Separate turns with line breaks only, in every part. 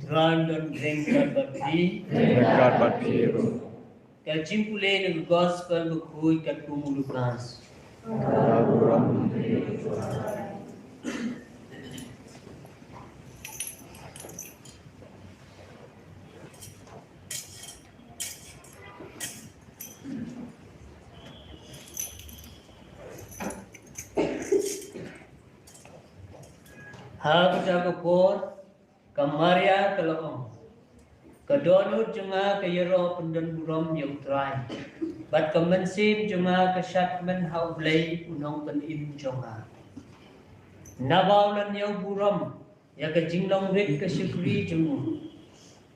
Randon Dengkat Bati
Dekat Batiru
Kajimpule ng Gospel Bukui Kat Pumulukas
Kaburam
Hak Jagapur Kamaria Kalong Kadonut Junga Kayero Pendan Buram Yang Trai Bat Kamensim Junga Kasyatmen Haublay Unong Penim Junga Nabaulan Yaw Buram Ya Kajinglong Rit Kasyukri Jungu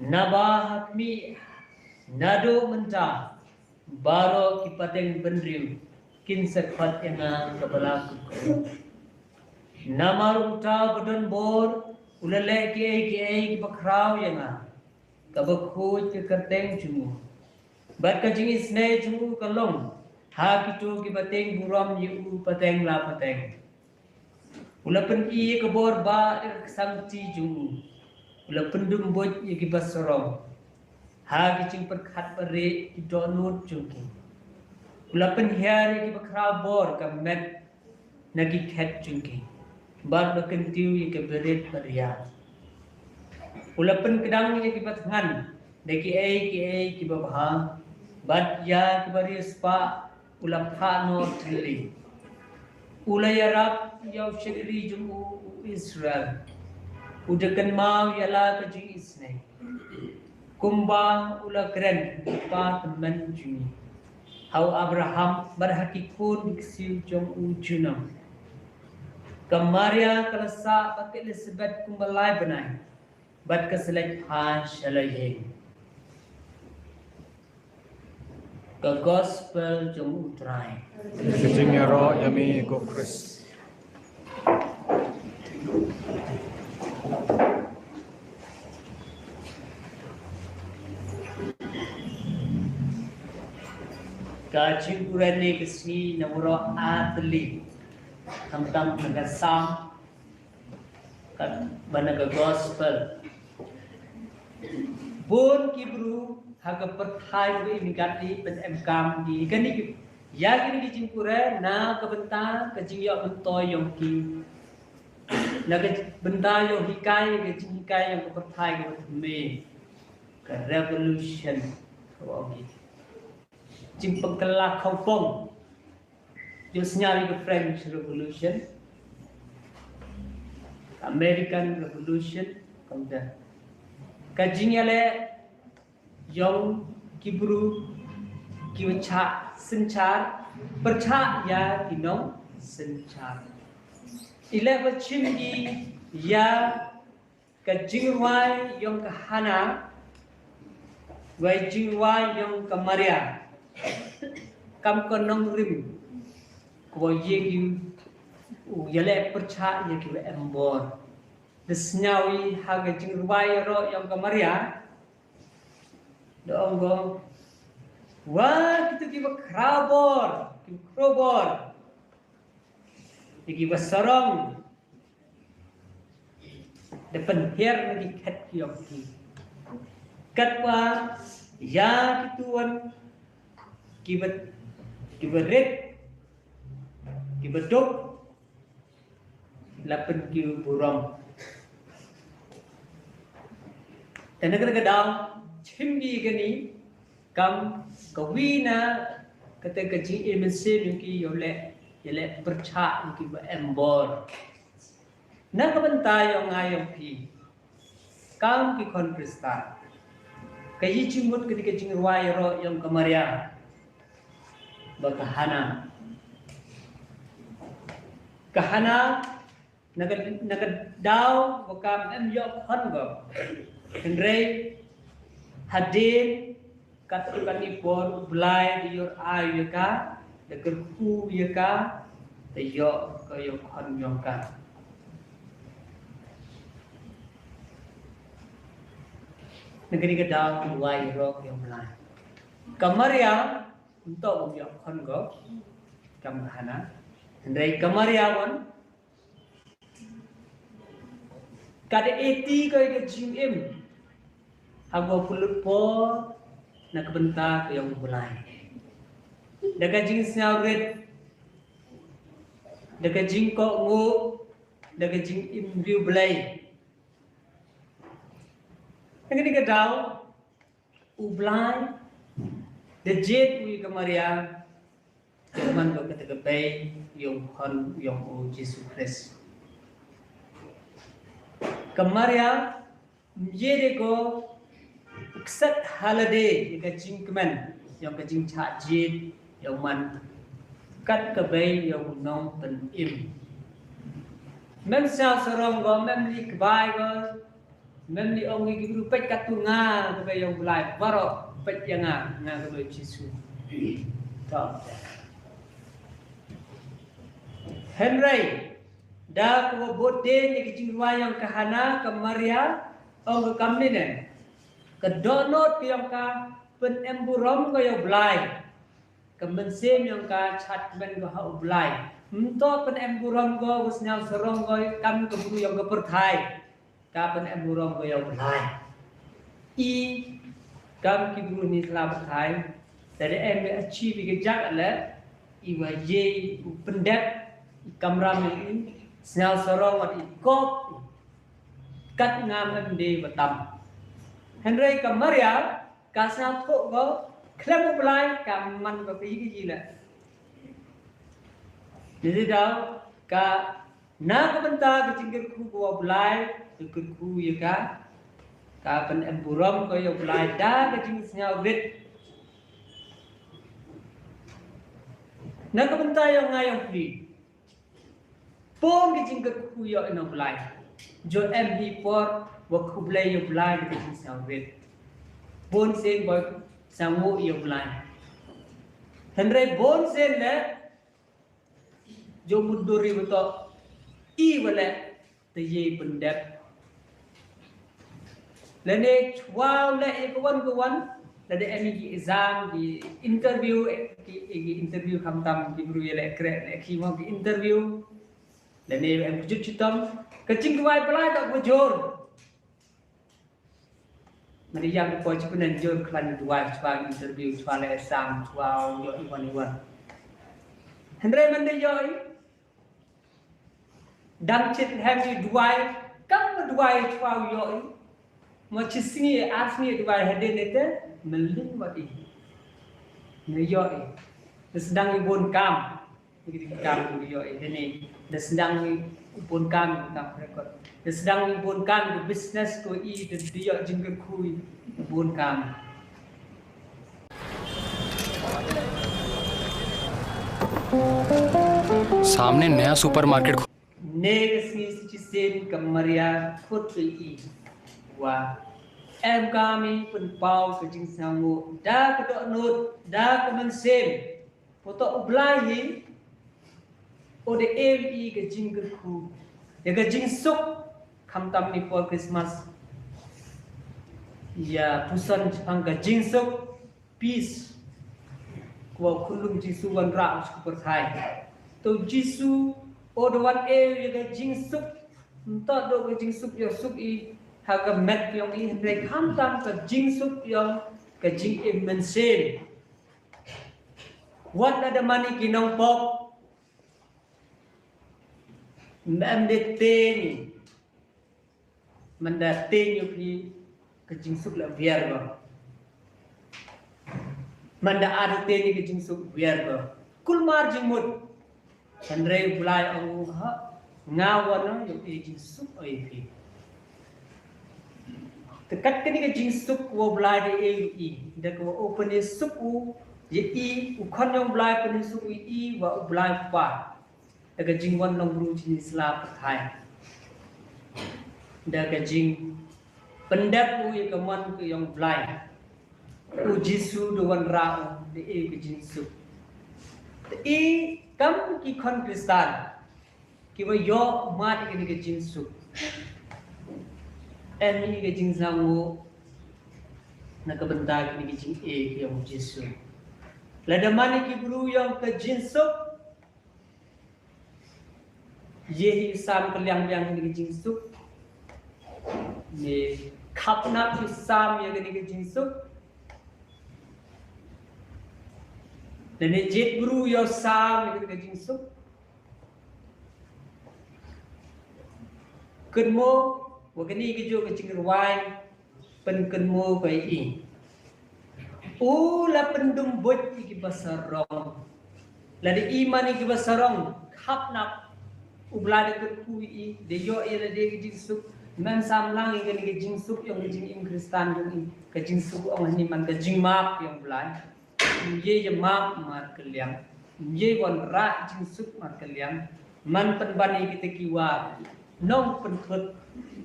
Naba Hakmi Nado Menta Baro Kipateng Benriu Kinsekpat Yang Kabalaku Namar uta badan bor ulale ki bakrau yanga kabakhu ke kateng jumu bat ka jingi sne jumu kalong ha kitu ki bateng buram yu pateng la pateng ulapen i ke bor ba samti jumu ulapen dum boj ki basorong ha ki cing perkhat pare ki donut jungki ulapen hiar ki bakrau bor ka met nagi khat jungki Bar berkentiu yang keberit beriat. Ulapan kedang yang kibatngan, deki ki babha, bat ya kibari spa ulapano teli. Ulayarap yau syedri jumu Israel. Udakan mau yala kajing isne. Kumbang ula keren pa teman jumi. Hau Abraham berhakikun dikesiu jong ujunam. Kamaria kalasa pat Elizabeth kumbalai benai bat keselek ha shalai ke gospel jong utrai
Kecingnya roh yami go Chris
kacing urani kesni namuro atli tentang nagasam kat banaga gospel bon kibru haga perthai be migati pen emkam di gani ya gini di cimpure na kabenta kajing yo bentoy yong ki na benta yo hikai ke hikai yang perthai ke me ke revolution ko ogi cimpeng kelak kaupong Dia senyari ke French Revolution, American Revolution, kemudian kajinya le yang kibru kiwacha sencar perca ya kinong sencar. Ile bacimgi ya kajingwai yang kahana, wajingwai yang kamaria, kam konong rim. Ko yegi yale percha yegi embor desnyawi haga jingwai ro yang kamaria donggo wa kitu ki krabor ki krobor yegi basarong depan her lagi kat yoki katwa ya kituan kibat Kibedok 8 kilo buram. Dan kadang-kadang cimbi gani kam kawina kata kaji emense mungkin yole perca mungkin embor. Na kabantay yung ngayong pi kam ki konkrista. Kayi cimut ketika jingruay ro yung kamaria bagahana. Kahana nagadaw wakam emyok hongo henry hadin katukan ipor blay diyor ayu ka deger ku yaka tayo kayo honyo ka negeri gadaw wai rok yung blay kamaria untuk emyok hongo kamahana Andai kamariawan kada eti ko ke GM Hago pulut po na kabenta ko yung bulay. Daga jing snaurit, daga jing ko ngu, daga jing imbiu bulay. Ang ini kadaw, ublay, dejet ui kamaria, Jerman ko katagapay yung hon yung o Jesus Christ. Kamaria, mjede ko Uksat holiday yung kajing kemen, yung kajing chajid, yung man kat kabay yung nong penim. Mem sao sarong go, mem li kabay go, mem li ong gi guru pet katunga kabay yung bulay, baro pet yang nga kabay Jisu. Top. Henry, dah ko bote ni kajing wayang kahana kamaria ong kamninen. Kedonot yang ka penemburom ko yung blay. Kemensim yang ka chatmen ko ha blay. Mto penemburom ko usnyal serong ko kam keburu yang ke perthai. Ka penemburom ko yung blay. I kam kiburu ni selamat thai. Dari em achieve kejak ale iwa ye pendek kamram ini snyal serong wat ikop kat ngam de batam. Henry Kamaria, kasna thok go, klem ulai kaman ko pi gi la. Jadi dah ka na ka benta ka tinggal ku ko ulai, ku ku ya ka pen emburam ko ya ulai da ka jing snya wit. Na ka benta yang ngayong pri. Pon ki tinggal ku ya ina ulai. Jo em hi por wa kublai yo blai de ki sawet bon sen boy samu yo blai henry bon sen le jo muduri beto I wala te ye pendep le ne chwau le e kawan le de emi exam di interview kam tam di bru ye le kre le ki mo ki interview le ne em jut chutam kacing kwai blai tak bojor Mari yang ko cipunan jor klan dua sebang interview soal exam soal yo iwan. Henry mande yo dan cit have you dua kam dua soal yo mo cisni asni dua hede nete melin wati. Ne yo sedang ibun kam begitu kam yo ini sedang ibun kam tak rekod. Sedang ibun kam bisnes ko I dan dia jengkel kui ibun kam.
सामने नया supermarket
Negasi cisen kamaria khut I wa em kami penpau ke jing sangu da ke dok nut da ke mensem foto ublahi ode I ke jengkel ku ya ke jing suk kam tam ni for Christmas ya pusan Jepang ke jing suk peace ko kulung Jisu wan ra ku perthai to Jisu odowan ya ke jing suk nta do ke jing suk ya suk I haga met yang I hendai kam tam ke jing suk yang ke jing mensen wat ada mani kinong pop MDT ni mendating yuki kejing suk la biar ba manda ada ni kejing suk biar ba kul mar jingmut Henry bulai ang ha ngawan yuki kejing suk oi fi tekat kini kejing suk wo bulai de I dak wo open ni suk u ye I u khon yang bulai pen suk I wa bulai pa dak jing wan long ru jin Islam thai dah kajing pendap u yang keman ke yang blai u Jisu doan rau de ke Jisu I kam ki kon Kristan ki wa yo mat ke Jisu en ni ke jing sangu na ka benda ke jing ke yang Jisu lada mani ki buru yang ke Jisu ye sam ke liang ke Jisu ni khắp nắp thì sam ya cái jing suk dan ni jet bru yo sam ya cái jing suk cần mô và cái này cái chỗ cái chừng ruai pen cần mô cái ý là pen dum boj cái bahasa rong là di iman cái bahasa rong khắp nắp ubla cái kui ý để yo là để cái jing suk men sam lang cái jing suk yang cái jing im Kristan yang cái jing suk ông ni man cái jing map yang belai ye map mar keliang ye wan ra jing suk mar keliang man pen bani kita kiwa nong pen khut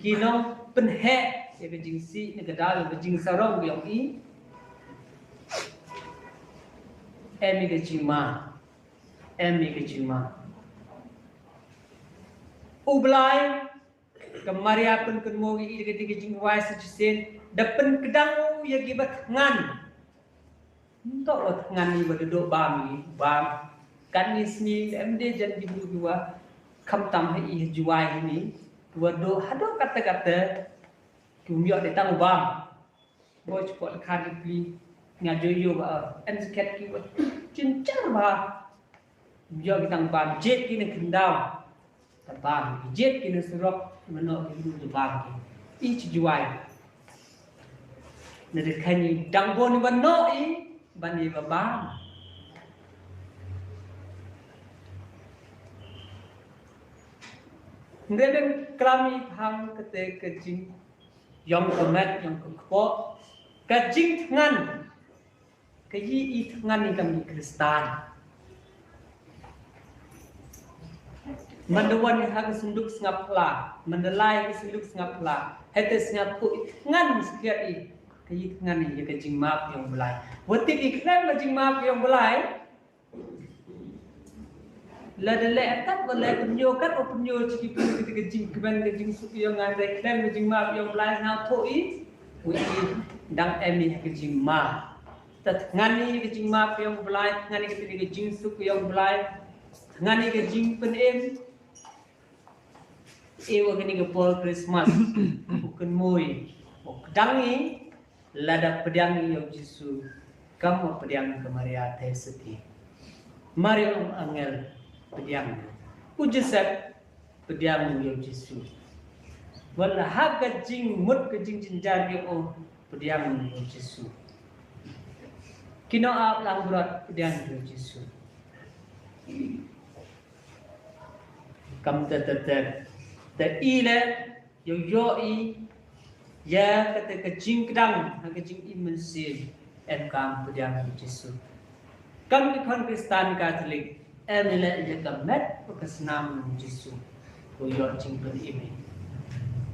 ki nong pen he ya ke jing si ne ke dal ke jing sarong yong i emi ke jing ma ublai kemaria pen ken mo i ke jing wai sa sen dapen kedang ya ki bat ngan tok wat ngan ni berduduk bam kan ni sni em de jan di dua kham tam hai juai ini dua do hado kata-kata kumyo de tang bam boy cepat khan di ngajoyo ba en sket ki cincar ba yo ki tang bam jet ki ne kendau ta bam jet ki ne surok meno ki du bam ki ich juai ne de khani dang bon ban no i ban ni ba bam Ngelen klami phang kete kejing yong komet yong kekpo kejing tngan keyi i tngan ni kami Kristan mandawan ha kesunduk sngapla mandalai kesunduk sngapla hete sngapu tngan sekiat i keyi tngan ni ya kejing map yong belai wati i kran kejing map yong belai la de le kat wa le punyo kat o punyo chi ki ke jing kben ke jing su yo ngan re klem ke jing ma yo blai na tho i wi dang emi ke jing ma tat ngani ke jing ma yo blai ngani ke jing su yo blai ngani ke jing pen em e wa ke pol Christmas bukan moi o dang i la da pedang yo Jesu kamu pedang ke Maria te seti mari angel pedang ujisat pedang yang Yesus wala haga jing mut ke jing jinjar ke o pedang yang Yesus kino ap lang berat pedang yang Yesus kam teteter te ile yo yo i ya kata ke jing kedang haga jing iman sil en kam pedang yang Yesus kam di Kristen Katolik emile je kamet kesnam Yesus koyo jing pen ime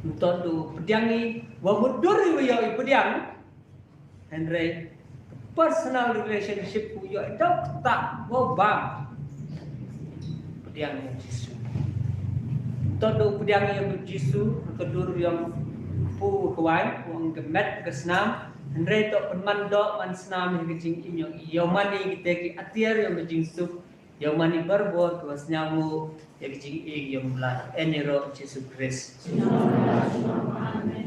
untuk tu pediangi wa mudur yo pediang Henry personal relationship yo dok tak wa bang pediang Yesus untuk tu pediangi yo Yesus kedur yang pu kwai wong kemet kesnam Henry tok penman dok man snam ke jing inyo yo mani kita ki atiar yo jing sup yang mani berbor kuas nyamu yang jing yang belah enero Yesus Kristus. Amin.